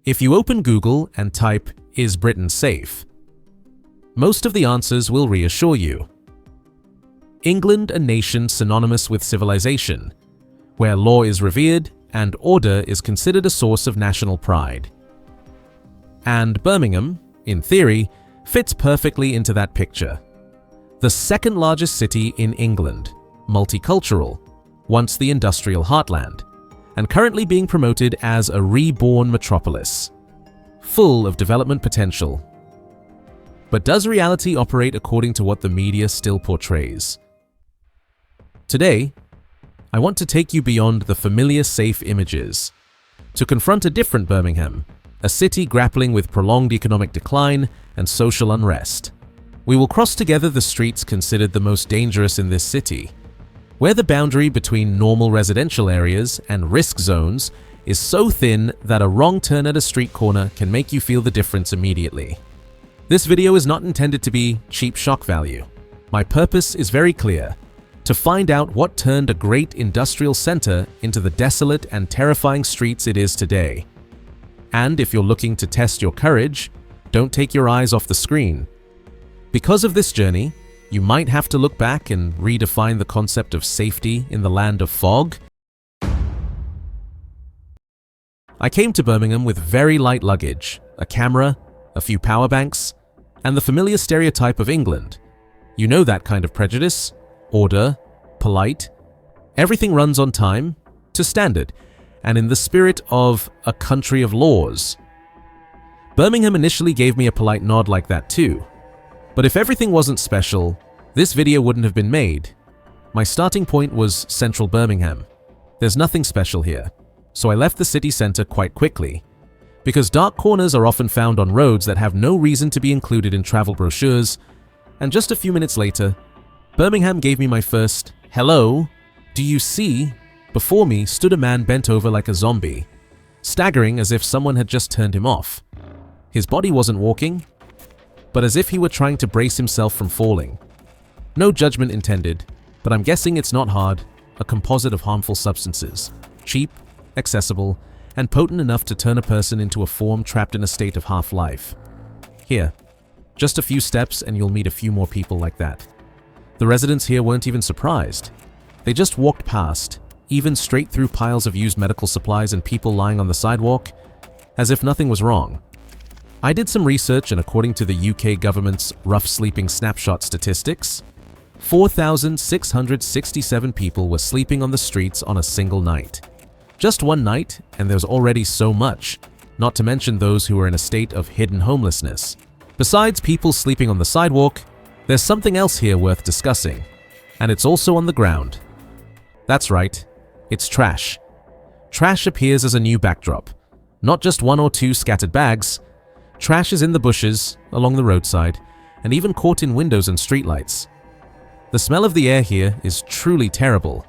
If you open Google and type, "Is Britain safe?" most of the answers will reassure you. England, a nation synonymous with civilization, where law is revered and order is considered a source of national pride. And Birmingham, in theory, fits perfectly into that picture. The second largest city in England, multicultural, once the industrial heartland, and currently being promoted as a reborn metropolis, full of development potential. But does reality operate according to what the media still portrays? Today, I want to take you beyond the familiar safe images, to confront a different Birmingham, a city grappling with prolonged economic decline and social unrest. We will cross together the streets considered the most dangerous in this city, where the boundary between normal residential areas and risk zones is so thin that a wrong turn at a street corner can make you feel the difference immediately. This video is not intended to be cheap shock value. My purpose is very clear: to find out what turned a great industrial center into the desolate and terrifying streets it is today. And if you're looking to test your courage, don't take your eyes off the screen. Because of this journey, you might have to look back and redefine the concept of safety in the land of fog. I came to Birmingham with very light luggage, a camera, a few power banks, and the familiar stereotype of England. You know that kind of prejudice: order, polite, everything runs on time, to standard, and in the spirit of a country of laws. Birmingham initially gave me a polite nod like that too. But if everything wasn't special, this video wouldn't have been made. My starting point was central Birmingham. There's nothing special here, so I left the city center quite quickly, because dark corners are often found on roads that have no reason to be included in travel brochures, and just a few minutes later, Birmingham gave me my first "Hello, do you see?" Before me stood a man bent over like a zombie, staggering as if someone had just turned him off. His body wasn't walking, but as if he were trying to brace himself from falling. No judgment intended, but I'm guessing it's not hard, a composite of harmful substances, cheap, accessible, and potent enough to turn a person into a form trapped in a state of half-life. Here, just a few steps and you'll meet a few more people like that. The residents here weren't even surprised. They just walked past, even straight through piles of used medical supplies and people lying on the sidewalk, as if nothing was wrong. I did some research, and according to the UK government's rough sleeping snapshot statistics, 4,667 people were sleeping on the streets on a single night. Just one night, and there's already so much, not to mention those who are in a state of hidden homelessness. Besides people sleeping on the sidewalk, there's something else here worth discussing, and it's also on the ground. That's right, it's trash. Trash appears as a new backdrop, not just one or two scattered bags. Trash is in the bushes, along the roadside, and even caught in windows and streetlights. The smell of the air here is truly terrible.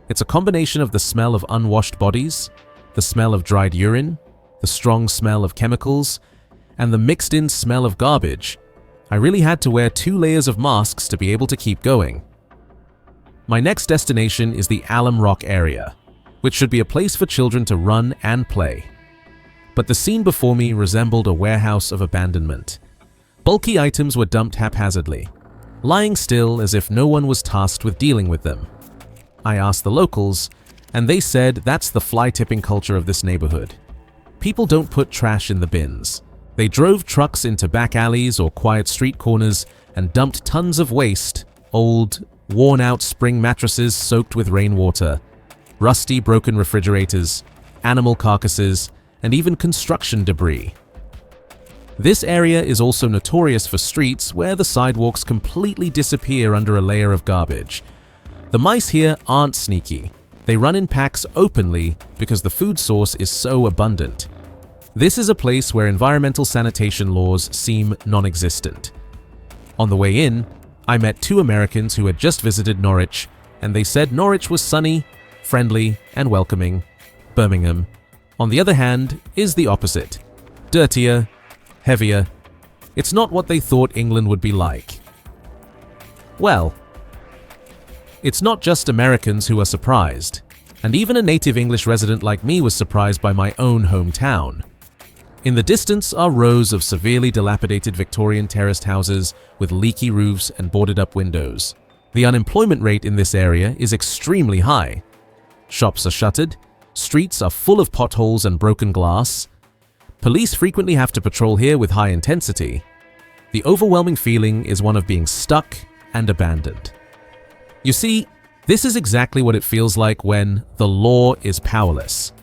It's a combination of the smell of unwashed bodies, the smell of dried urine, the strong smell of chemicals, and the mixed-in smell of garbage. I really had to wear 2 layers of masks to be able to keep going. My next destination is the Alum Rock area, which should be a place for children to run and play. But the scene before me resembled a warehouse of abandonment. Bulky items were dumped haphazardly, lying still as if no one was tasked with dealing with them. I asked the locals, and they said that's the fly-tipping culture of this neighborhood. People don't put trash in the bins. They drove trucks into back alleys or quiet street corners and dumped tons of waste, old, worn-out spring mattresses soaked with rainwater, rusty, broken refrigerators, animal carcasses, and even construction debris. This area is also notorious for streets where the sidewalks completely disappear under a layer of garbage. The mice here aren't sneaky. They run in packs openly because the food source is so abundant. This is a place where environmental sanitation laws seem non-existent. On the way in, I met 2 Americans who had just visited Norwich, and they said Norwich was sunny, friendly, and welcoming. Birmingham, on the other hand, is the opposite. Dirtier, heavier. It's not what they thought England would be like. Well, it's not just Americans who are surprised, and even a native English resident like me was surprised by my own hometown. In the distance are rows of severely dilapidated Victorian terraced houses with leaky roofs and boarded-up windows. The unemployment rate in this area is extremely high. Shops are shuttered, streets are full of potholes and broken glass. Police frequently have to patrol here with high intensity. The overwhelming feeling is one of being stuck and abandoned. You see, this is exactly what it feels like when the law is powerless.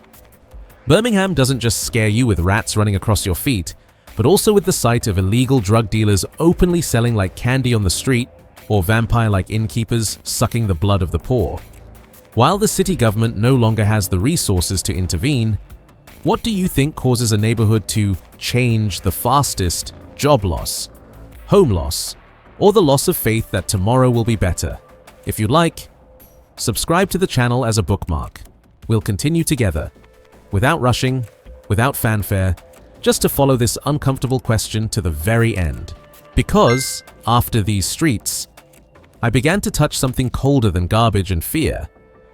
Birmingham doesn't just scare you with rats running across your feet, but also with the sight of illegal drug dealers openly selling like candy on the street or vampire-like innkeepers sucking the blood of the poor. While the city government no longer has the resources to intervene, what do you think causes a neighborhood to change the fastest? Job loss, home loss, or the loss of faith that tomorrow will be better? If you'd like, subscribe to the channel as a bookmark. We'll continue together, without rushing, without fanfare, just to follow this uncomfortable question to the very end. Because, after these streets, I began to touch something colder than garbage and fear,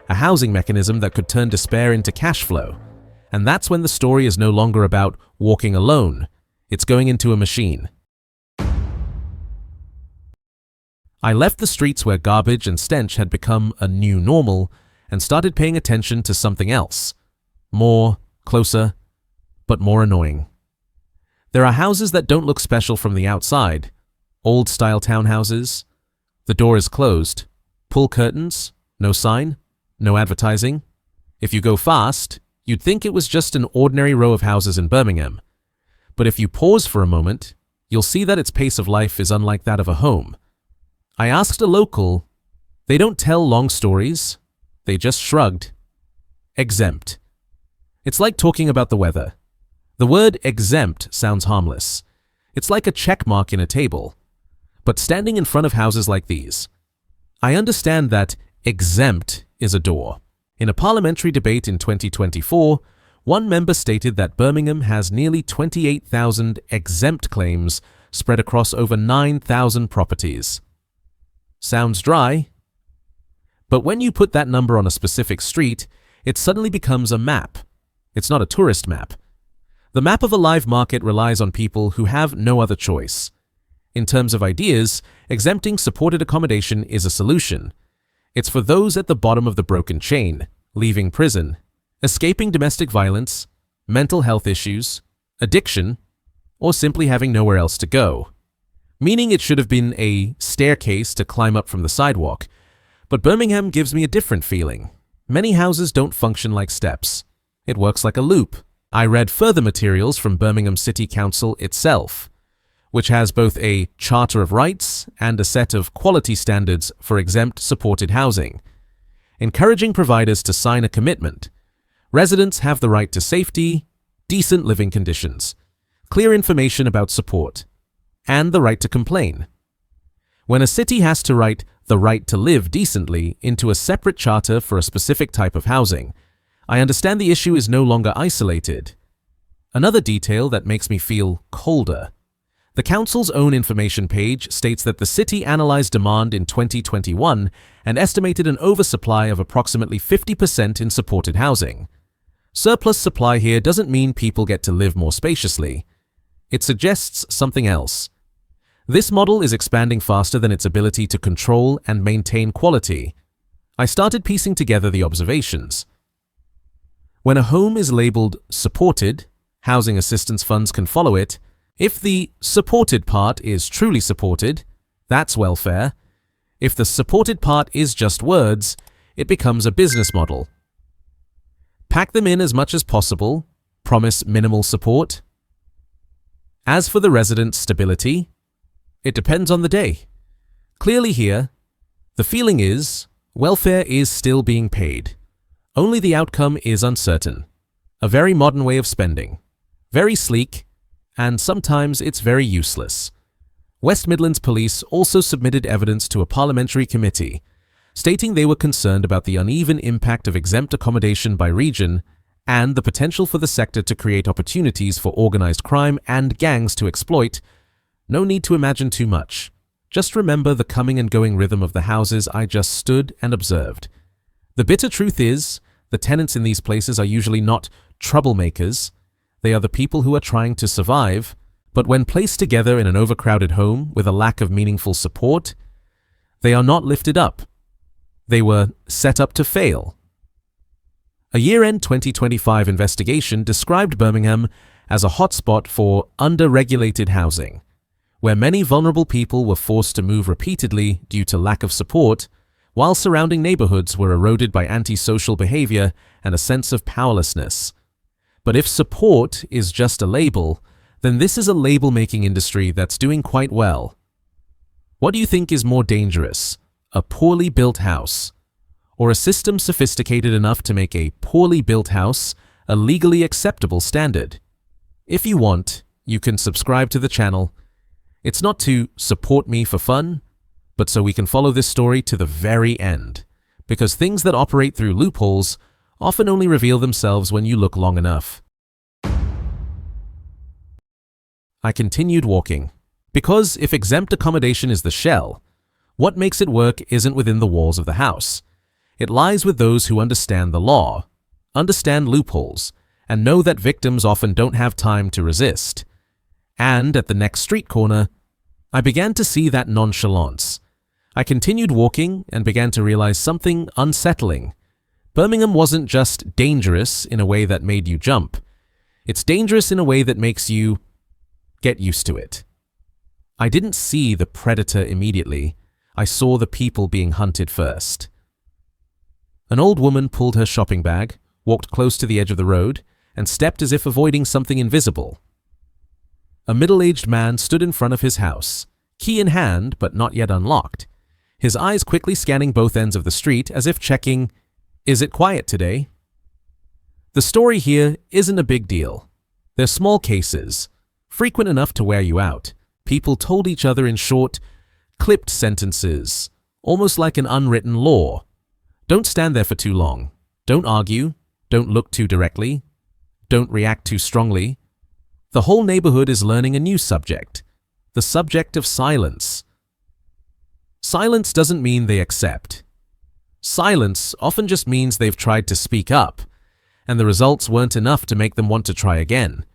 a housing mechanism that could turn despair into cash flow. And that's when the story is no longer about walking alone, it's going into a machine. I left the streets where garbage and stench had become a new normal and started paying attention to something else. More, closer, but more annoying. There are houses that don't look special from the outside. Old-style townhouses. The door is closed. Pull curtains. No sign. No advertising. If you go fast, you'd think it was just an ordinary row of houses in Birmingham. But if you pause for a moment, you'll see that its pace of life is unlike that of a home. I asked a local. They don't tell long stories. They just shrugged. Exempt. It's like talking about the weather. The word exempt sounds harmless. It's like a check mark in a table. But standing in front of houses like these, I understand that exempt is a door. In a parliamentary debate in 2024, one member stated that Birmingham has nearly 28,000 exempt claims spread across over 9,000 properties. Sounds dry. But when you put that number on a specific street, it suddenly becomes a map. It's not a tourist map. The map of a live market relies on people who have no other choice. In terms of ideas, exempting supported accommodation is a solution. It's for those at the bottom of the broken chain, leaving prison, escaping domestic violence, mental health issues, addiction, or simply having nowhere else to go. Meaning it should have been a staircase to climb up from the sidewalk. But Birmingham gives me a different feeling. Many houses don't function like steps. It works like a loop. I read further materials from Birmingham City Council itself, which has both a Charter of Rights and a set of quality standards for exempt supported housing, encouraging providers to sign a commitment. Residents have the right to safety, decent living conditions, clear information about support, and the right to complain. When a city has to write the right to live decently into a separate charter for a specific type of housing, I understand the issue is no longer isolated. Another detail that makes me feel colder. The council's own information page states that the city analyzed demand in 2021 and estimated an oversupply of approximately 50% in supported housing. Surplus supply here doesn't mean people get to live more spaciously. It suggests something else. This model is expanding faster than its ability to control and maintain quality. I started piecing together the observations. When a home is labeled supported, housing assistance funds can follow it. If the supported part is truly supported, that's welfare. If the supported part is just words, it becomes a business model. Pack them in as much as possible, promise minimal support. As for the resident stability, it depends on the day. Clearly here, the feeling is welfare is still being paid. Only the outcome is uncertain. A very modern way of spending. Very sleek, and sometimes it's very useless. West Midlands Police also submitted evidence to a parliamentary committee, stating they were concerned about the uneven impact of exempt accommodation by region and the potential for the sector to create opportunities for organized crime and gangs to exploit. No need to imagine too much. Just remember the coming and going rhythm of the houses I just stood and observed. The bitter truth is, the tenants in these places are usually not troublemakers. They are the people who are trying to survive, but when placed together in an overcrowded home with a lack of meaningful support, they are not lifted up. They were set up to fail. A year-end 2025 investigation described Birmingham as a hotspot for under-regulated housing, where many vulnerable people were forced to move repeatedly due to lack of support, while surrounding neighborhoods were eroded by antisocial behavior and a sense of powerlessness. But if support is just a label, then this is a label-making industry that's doing quite well. What do you think is more dangerous, a poorly built house, or a system sophisticated enough to make a poorly built house a legally acceptable standard? If you want, you can subscribe to the channel. It's not to support me for fun, but so we can follow this story to the very end, because things that operate through loopholes often only reveal themselves when you look long enough. I continued walking, because if exempt accommodation is the shell, what makes it work isn't within the walls of the house. It lies with those who understand the law, understand loopholes, and know that victims often don't have time to resist. And at the next street corner, I began to see that nonchalance. I continued walking and began to realize something unsettling. Birmingham wasn't just dangerous in a way that made you jump. It's dangerous in a way that makes you get used to it. I didn't see the predator immediately. I saw the people being hunted first. An old woman pulled her shopping bag, walked close to the edge of the road, and stepped as if avoiding something invisible. A middle-aged man stood in front of his house, key in hand but not yet unlocked, his eyes quickly scanning both ends of the street as if checking, "Is it quiet today?" The story here isn't a big deal. They're small cases, frequent enough to wear you out. People told each other in short, clipped sentences, almost like an unwritten law. Don't stand there for too long. Don't argue. Don't look too directly. Don't react too strongly. The whole neighborhood is learning a new subject, the subject of silence. Silence doesn't mean they accept. Silence often just means they've tried to speak up, and the results weren't enough to make them want to try again.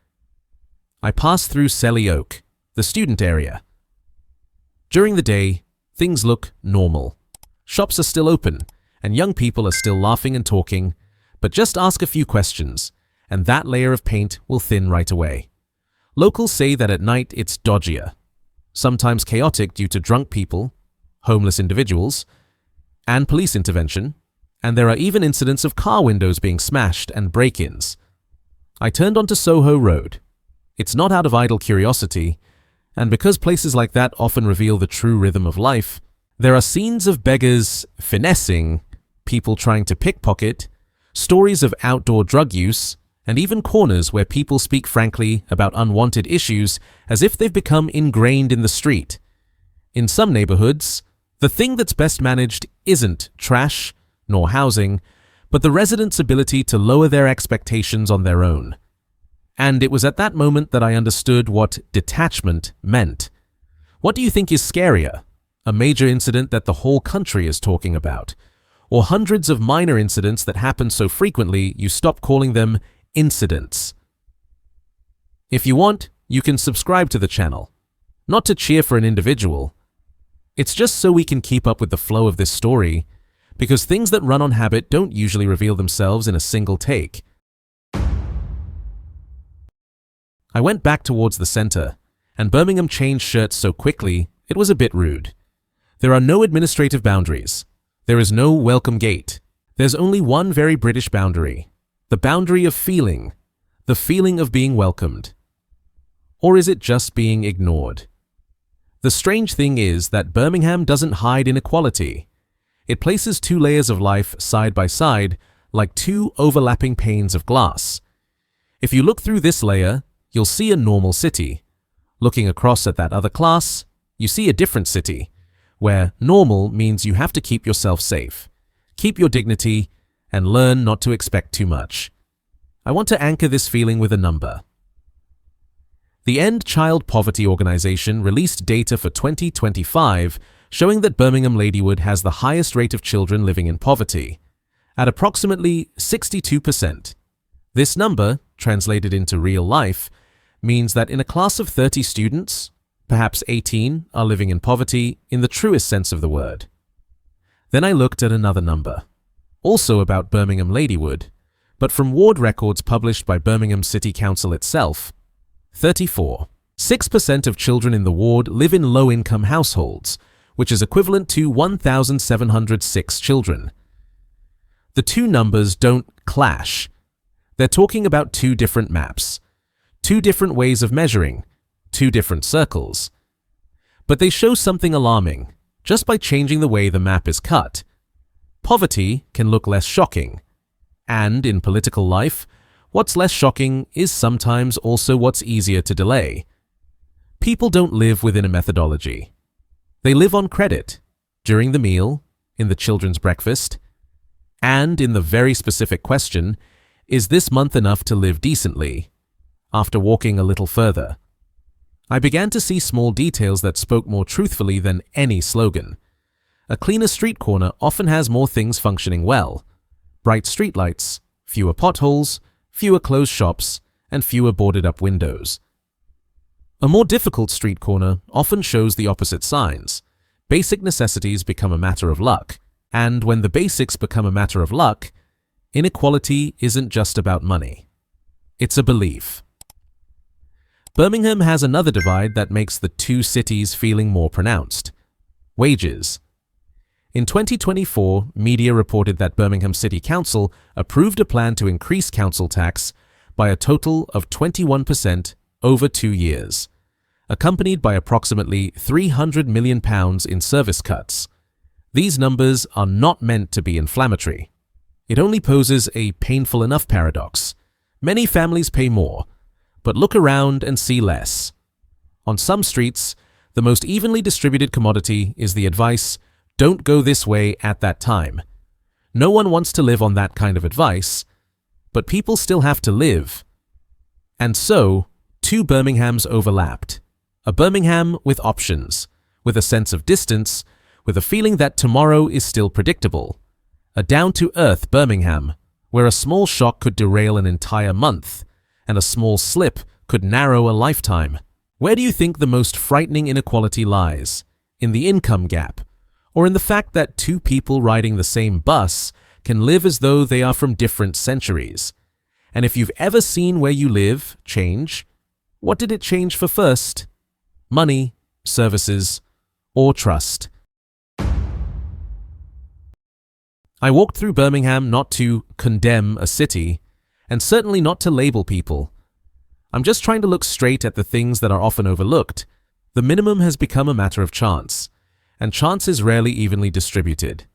I passed through Selly Oak, the student area. During the day, things look normal. Shops are still open, and young people are still laughing and talking, but just ask a few questions, and that layer of paint will thin right away. Locals say that at night it's dodgier, sometimes chaotic due to drunk people, homeless individuals, and police intervention, and there are even incidents of car windows being smashed and break-ins. I turned onto Soho Road. It's not out of idle curiosity, and because places like that often reveal the true rhythm of life, there are scenes of beggars finessing, people trying to pickpocket, stories of outdoor drug use, and even corners where people speak frankly about unwanted issues as if they've become ingrained in the street. In some neighborhoods, the thing that's best managed isn't trash nor housing, but the residents' ability to lower their expectations on their own. And it was at that moment that I understood what detachment meant. What do you think is scarier? A major incident that the whole country is talking about, or hundreds of minor incidents that happen so frequently you stop calling them incidents? If you want, you can subscribe to the channel. Not to cheer for an individual. It's just so we can keep up with the flow of this story, because things that run on habit don't usually reveal themselves in a single take. I went back towards the center, and Birmingham changed shirts so quickly, it was a bit rude. There are no administrative boundaries. There is no welcome gate. There's only one very British boundary, the boundary of feeling, the feeling of being welcomed. Or is it just being ignored? The strange thing is that Birmingham doesn't hide inequality. It places two layers of life side by side, like two overlapping panes of glass. If you look through this layer, you'll see a normal city. Looking across at that other class, you see a different city, where normal means you have to keep yourself safe, keep your dignity, and learn not to expect too much. I want to anchor this feeling with a number. The End Child Poverty Organization released data for 2025 showing that Birmingham Ladywood has the highest rate of children living in poverty, at approximately 62%. This number translated into real life, means that in a class of 30 students, perhaps 18 are living in poverty in the truest sense of the word. Then I looked at another number, also about Birmingham Ladywood, but from ward records published by Birmingham City Council itself. 34. 6% of children in the ward live in low-income households, which is equivalent to 1,706 children. The two numbers don't clash. They're talking about two different maps, two different ways of measuring, two different circles. But they show something alarming just by changing the way the map is cut. Poverty can look less shocking. And in political life, what's less shocking is sometimes also what's easier to delay. People don't live within a methodology. They live on credit, during the meal, in the children's breakfast, and in the very specific question, is this month enough to live decently? After walking a little further, I began to see small details that spoke more truthfully than any slogan. A cleaner street corner often has more things functioning well. Bright streetlights, fewer potholes, fewer closed shops, and fewer boarded-up windows. A more difficult street corner often shows the opposite signs. Basic necessities become a matter of luck, and when the basics become a matter of luck, inequality isn't just about money. It's a belief. Birmingham has another divide that makes the two cities feeling more pronounced. Wages. In 2024, media reported that Birmingham City Council approved a plan to increase council tax by a total of 21% over 2 years, accompanied by approximately £300 million in service cuts. These numbers are not meant to be inflammatory. It only poses a painful enough paradox. Many families pay more, but look around and see less. On some streets, the most evenly distributed commodity is the advice, "Don't go this way at that time." No one wants to live on that kind of advice, but people still have to live. And so, two Birminghams overlapped. A Birmingham with options, with a sense of distance, with a feeling that tomorrow is still predictable. A down-to-earth Birmingham, where a small shock could derail an entire month, and a small slip could narrow a lifetime. Where do you think the most frightening inequality lies? In the income gap, or in the fact that two people riding the same bus can live as though they are from different centuries? And if you've ever seen where you live change, what did it change for first? Money, services, or trust? I walked through Birmingham not to condemn a city, and certainly not to label people. I'm just trying to look straight at the things that are often overlooked. The minimum has become a matter of chance, and chance is rarely evenly distributed.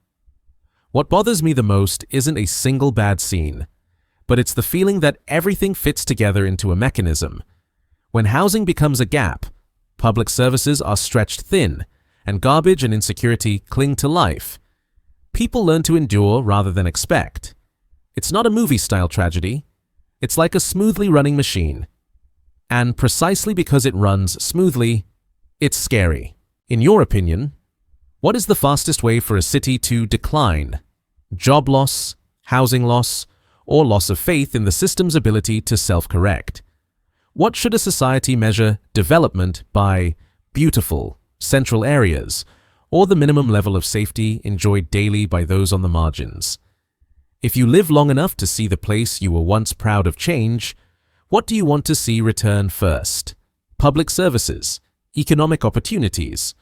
What bothers me the most isn't a single bad scene, but it's the feeling that everything fits together into a mechanism. When housing becomes a gap, public services are stretched thin, and garbage and insecurity cling to life. People learn to endure rather than expect. It's not a movie-style tragedy. It's like a smoothly running machine. And precisely because it runs smoothly, it's scary. In your opinion, what is the fastest way for a city to decline? Job loss, housing loss, or loss of faith in the system's ability to self-correct? What should a society measure development by? Beautiful, central areas, or the minimum level of safety enjoyed daily by those on the margins? If you live long enough to see the place you were once proud of change, what do you want to see return first? Public services, economic opportunities,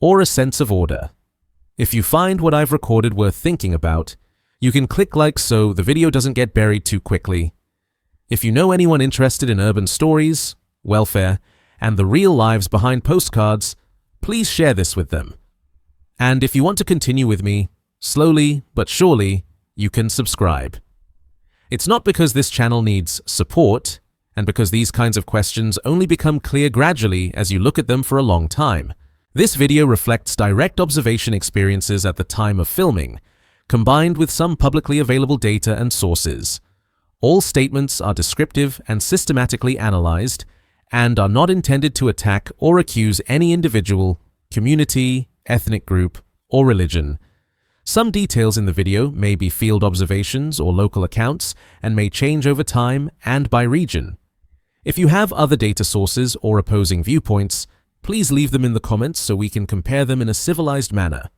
or a sense of order? If you find what I've recorded worth thinking about, you can click like so the video doesn't get buried too quickly. If you know anyone interested in urban stories, welfare, and the real lives behind postcards, please share this with them. And if you want to continue with me, slowly but surely, you can subscribe. It's not because this channel needs support, and because these kinds of questions only become clear gradually as you look at them for a long time. This video reflects direct observation experiences at the time of filming, combined with some publicly available data and sources. All statements are descriptive and systematically analyzed, and are not intended to attack or accuse any individual, community, ethnic group, or religion. Some details in the video may be field observations or local accounts and may change over time and by region. If you have other data sources or opposing viewpoints, please leave them in the comments so we can compare them in a civilized manner.